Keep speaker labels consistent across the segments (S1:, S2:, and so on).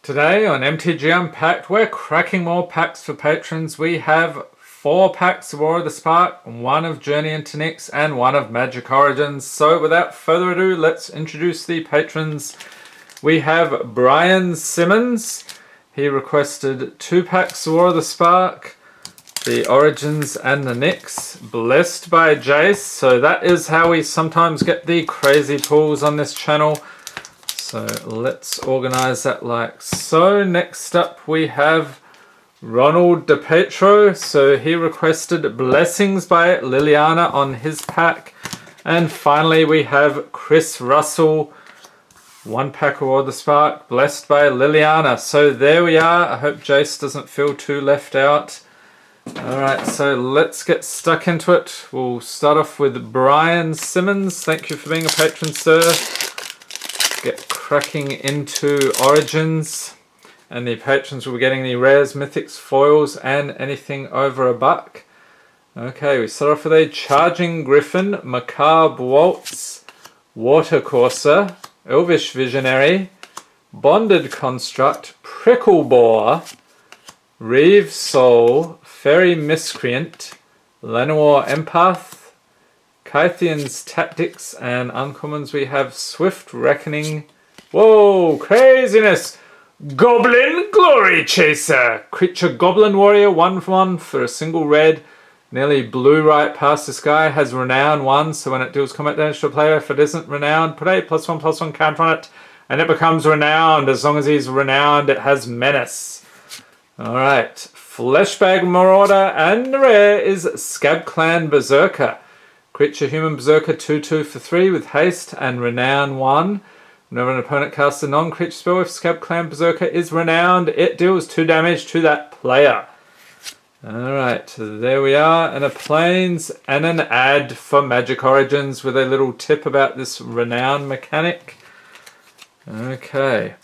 S1: Today on MTG Unpacked, we're cracking more packs for patrons. We have 4 packs of War of the Spark, 1 of Journey Into Nyx, and 1 of Magic Origins. So without further ado, let's introduce the patrons. We have Brian Simmons. He requested 2 packs of War of the Spark, the Origins and the Nyx, blessed by Jace. So that is how we sometimes get the crazy pulls on this channel. So let's organize that like so. Next up we have Ronald DePetro. So he requested Blessings by Liliana on his pack. And finally we have Chris Russell. 1 pack of War of the Spark, blessed by Liliana. So there we are. I hope Jace doesn't feel too left out. Alright, so let's get stuck into it. We'll start off with Brian Simmons. Thank you for being a patron, sir. Get cracking into Origins, and the patrons will be getting the rares, mythics, foils, and anything over $1. Okay, we start off with a Charging Griffin, Macabre Waltz, Watercourser, Elvish Visionary, Bonded Construct, Prickle Boar, Reeve Soul, Fairy Miscreant, Llanowar Empath, Kythian's Tactics, and uncommons we have Swift Reckoning. Whoa, craziness! Goblin Glory Chaser! Creature Goblin Warrior, 1/1 for a single red. Nearly blue right past this guy. Has Renown 1, so when it deals combat damage to a player, if it isn't Renowned, put a +1/+1 counter on it, and it becomes Renowned. As long as he's Renowned, it has Menace. Alright, Fleshbag Marauder, and the rare is Scab Clan Berserker. Creature Human Berserker 2/2 for 3 with haste and Renown 1. Whenever an opponent casts a non-creature spell, if Scab Clan Berserker is renowned, it deals 2 damage to that player. Alright, there we are, and a Plains and an ad for Magic Origins with a little tip about this renown mechanic. Okay.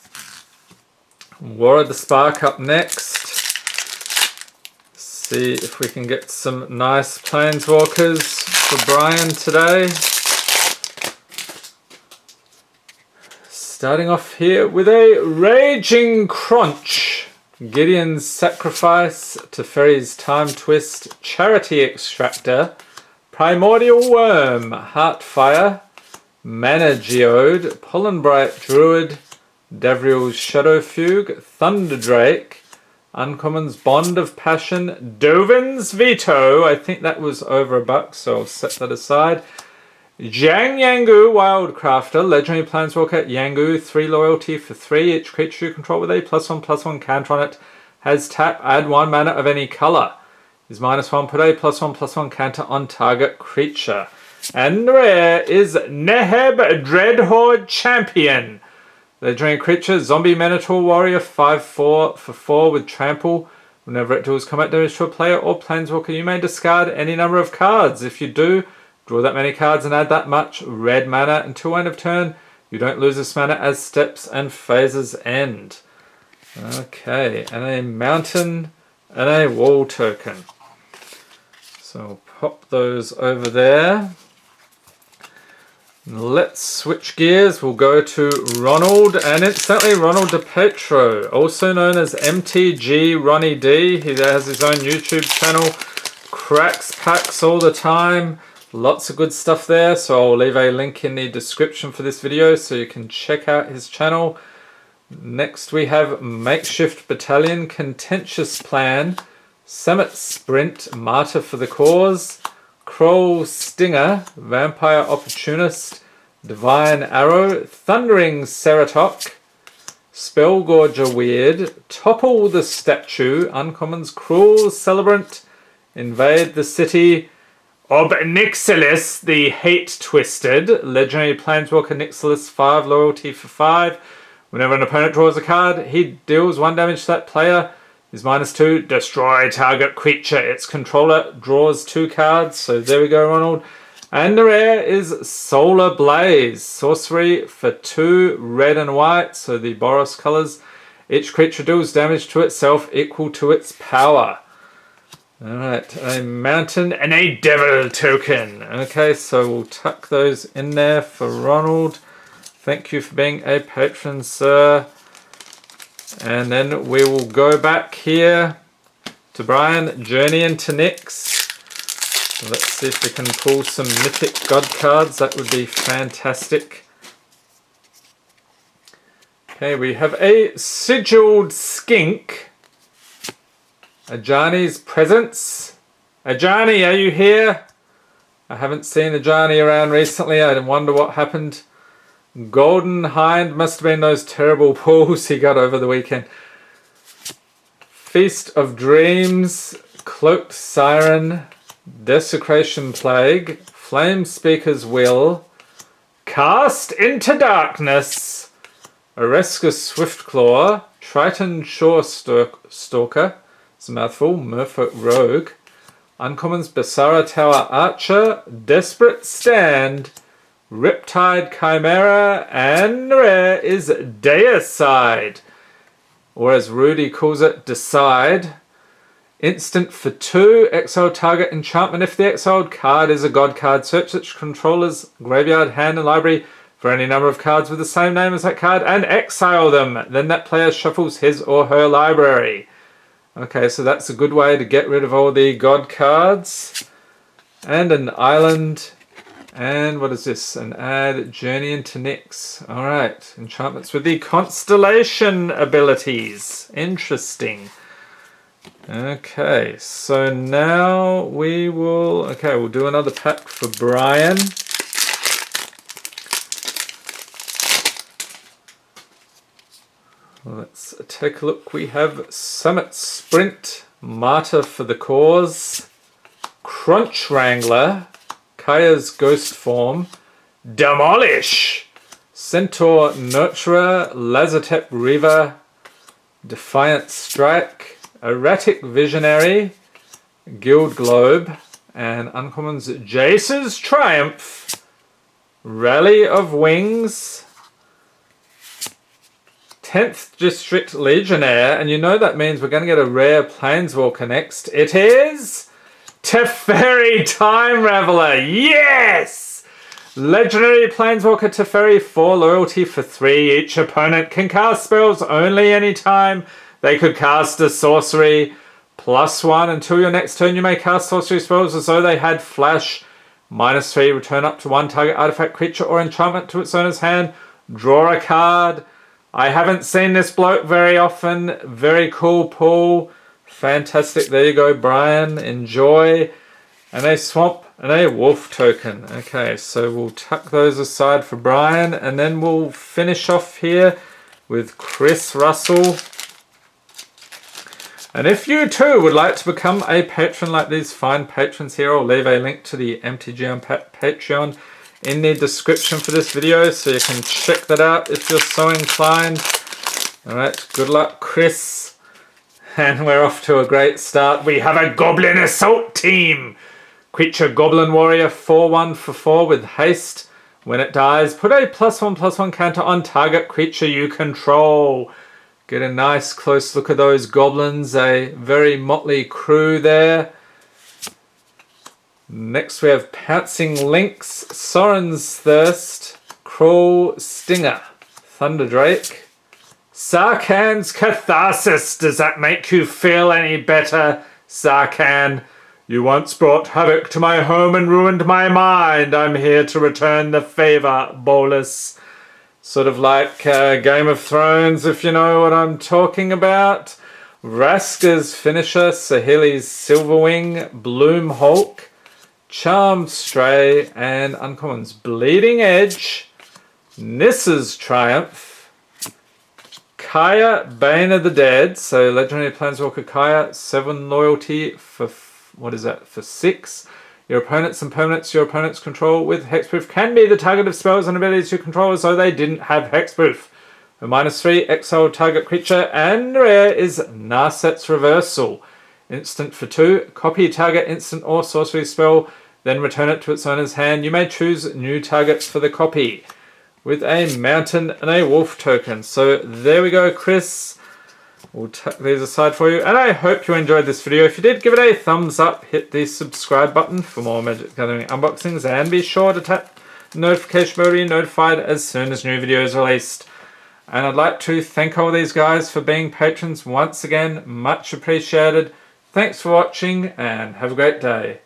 S1: War of the Spark up next. See if we can get some nice Planeswalkers for Brian today. Starting off here with a Raging Crunch, Gideon's Sacrifice, Teferi's Time Twist, Charity Extractor, Primordial Worm, Heartfire, Mana Geode, Pollenbright Druid, Davriel's Shadow Fugue, Thunder Drake, uncommons Bond of Passion, Dovin's Veto, I think that was over $1, so I'll set that aside. Jiang Yangu Wildcrafter, Legendary Planeswalker Yangu, 3 loyalty for 3. Each creature you control with a +1/+1 counter on it has tap, add 1 mana of any color. Is -1, put a +1/+1 counter on target creature. And the rare is Neheb Dreadhorde Champion. Legendary creature, Zombie Minotaur Warrior, 5/4 for 4 with Trample. Whenever it deals combat damage to a player or Planeswalker, you may discard any number of cards. If you do, draw that many cards and add that much red mana until end of turn. You don't lose this mana as steps and phases end. Okay, and a mountain and a wall token. So I'll pop those over there. Let's switch gears. We'll go to Ronald, and instantly Ronald DePetro, also known as MTG Ronnie D. He has his own YouTube channel, cracks packs all the time. Lots of good stuff there, so I'll leave a link in the description for this video so you can check out his channel. Next we have Makeshift Battalion, Contentious Plan, Summit Sprint, Martyr for the Cause, Kroll Stinger, Vampire Opportunist, Divine Arrow, Thundering Ceratok, Spellgorger Weird, Topple the Statue, uncommons Cruel Celebrant, Invade the City, Obnixilis the Hate Twisted, Legendary Planeswalker Nixilis, 5 loyalty for 5. Whenever an opponent draws a card, he deals 1 damage to that player. Is -2, destroy target creature. Its controller draws 2 cards. So there we go, Ronald. And the rare is Solar Blaze. Sorcery for 2, red and white, so the Boros colors. Each creature deals damage to itself equal to its power. Alright, a mountain and a devil token. Okay, so we'll tuck those in there for Ronald. Thank you for being a patron, sir. And then we will go back here to Brian, Journey into Nyx. Let's see if we can pull some mythic god cards. That would be fantastic. Okay, we have a Sigilled Skink. Ajani's Presence. Ajani, are you here? I haven't seen Ajani around recently. I wonder what happened. Golden Hind, must have been those terrible pulls he got over the weekend. Feast of Dreams, Cloaked Siren, Desecration Plague, Flame Speaker's Will, Cast into Darkness, Oreska Swiftclaw, Triton Shore Stalker, it's a mouthful, Merfolk Rogue, Uncommons Basara Tower Archer, Desperate Stand, Riptide Chimera, and the rare is Deicide, or as Rudy calls it, Decide. Instant for 2, exile target enchantment. If the exiled card is a god card, search its controller's graveyard, hand, and library for any number of cards with the same name as that card and exile them. Then that player shuffles his or her library. Okay, so that's a good way to get rid of all the god cards. And an island. And what is this? An add Journey into Nyx. Alright, enchantments with the constellation abilities. Interesting. Okay, so now we will... Okay, we'll do another pack for Brian. Let's take a look. We have Summit Sprint, Martyr for the Cause, Crunch Wrangler, Kaya's Ghost Form, Demolish, Centaur Nurturer, Lazotep Reaver, Defiant Strike, Erratic Visionary, Guild Globe, and Uncommons Jace's Triumph, Rally of Wings, 10th District Legionnaire, and you know that means we're going to get a rare Planeswalker next. It is Teferi Time Raveler. Yes! Legendary Planeswalker Teferi, 4 loyalty for 3. Each opponent can cast spells only anytime they could cast a sorcery. +1 until your next turn. You may cast sorcery spells as though they had flash. -3, return up to 1 target artifact, creature, or enchantment to its owner's hand. Draw a card. I haven't seen this bloke very often. Very cool pull. Fantastic. There you go, Brian. Enjoy. And a swamp and a wolf token. Okay, so we'll tuck those aside for Brian, and then we'll finish off here with Chris Russell. And if you too would like to become a patron like these fine patrons here, I'll leave a link to the MTG Unpacked Patreon in the description for this video, so you can check that out if you're so inclined. Alright, good luck, Chris. And we're off to a great start. We have a Goblin Assault Team. Creature Goblin Warrior, 4/1 for 4 with haste. When it dies, put a +1/+1 counter on target creature you control. Get a nice close look at those goblins. A very motley crew there. Next we have Pouncing Lynx, Sorin's Thirst, Cruel Stinger, Thunderdrake, Sarkhan's Catharsis. Does that make you feel any better, Sarkhan? You once brought havoc to my home and ruined my mind. I'm here to return the favor, Bolus. Sort of like Game of Thrones, if you know what I'm talking about. Raska's Finisher, Sahili's Silverwing, Bloom Hulk, Charmed Stray, and Uncommons Bleeding Edge, Nissa's Triumph, Kaya, Bane of the Dead, so Legendary Planeswalker Kaya, 7 loyalty for, what is that, for 6. Your opponents and permanents your opponents control with hexproof can be the target of spells and abilities you control as though they didn't have hexproof. For -3, exile target creature, and rare is Narset's Reversal. Instant for 2, copy target instant or sorcery spell, then return it to its owner's hand. You may choose new targets for the copy, with a mountain and a wolf token. So there we go, Chris. We'll tuck these aside for you, and I hope you enjoyed this video. If you did, give it a thumbs up, hit the subscribe button for more Magic Gathering unboxings, and be sure to tap the notification bell to be notified as soon as new videos are released. And I'd like to thank all these guys for being patrons once again. Much appreciated. Thanks for watching and have a great day.